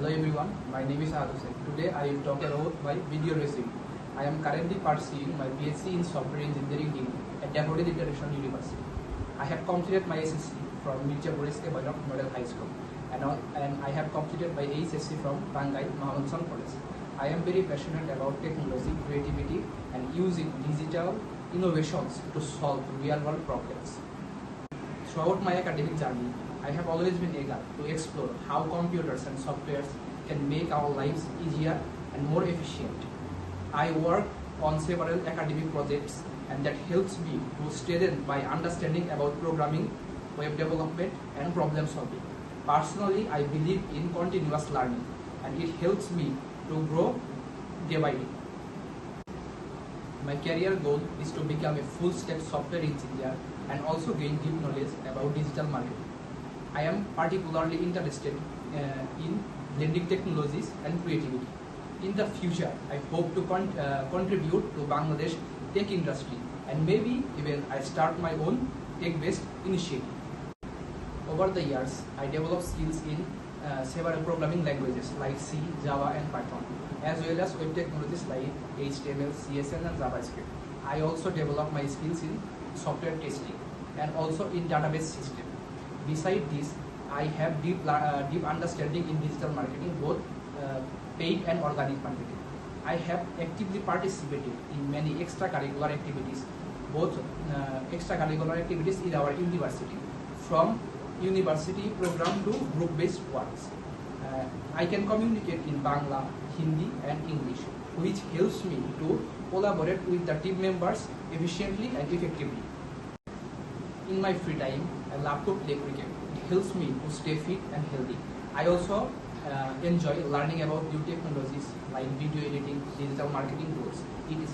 Hello everyone, my name is Adusek. Today I will talk about my video resume. I am currently pursuing my BSc in Software Engineering degree at Dakotas International University. I have completed my SSC from Mirzapur S.K. Bairak Model High School and I have completed my HSC from Tangai Mohammed Son College. I am very passionate about technology, creativity and using digital innovations to solve real-world problems. Throughout my academic journey, I have always been eager to explore how computers and softwares can make our lives easier and more efficient. I work on several academic projects and that helps me to strengthen my understanding about programming, web development and problem solving. Personally, I believe in continuous learning and it helps me to grow day by day. My career goal is to become a full-stack software engineer and also gain deep knowledge about digital marketing. I am particularly interested in blending technologies and creativity. In the future, I hope to contribute to Bangladesh tech industry and maybe even I start my own tech-based initiative. Over the years, I developed skills in several programming languages like C, Java and Python, as well as web technologies like HTML, CSS and JavaScript. I also developed my skills in software testing and also in database system. Besides this, I have deep understanding in digital marketing, both paid and organic marketing. I have actively participated in many extracurricular activities, both extracurricular activities in our university, from university program to group-based works. I can communicate in Bangla, Hindi and English, which helps me to collaborate with the team members efficiently and effectively. In my free time, I love to play cricket. It helps me to stay fit and healthy. I also enjoy learning about new technologies like video editing, digital marketing tools, etc.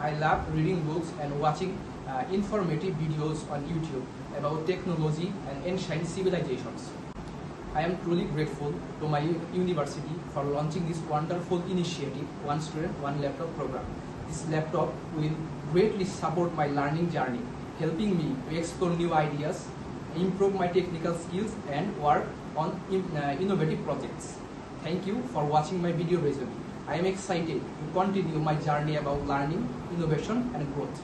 I love reading books and watching informative videos on YouTube about technology and ancient civilizations. I am truly grateful to my university for launching this wonderful initiative, One Student, One Laptop program. This laptop will greatly support my learning journey, helping me to explore new ideas, improve my technical skills and work on innovative projects. Thank you for watching my video resume. I am excited to continue my journey about learning, innovation and growth.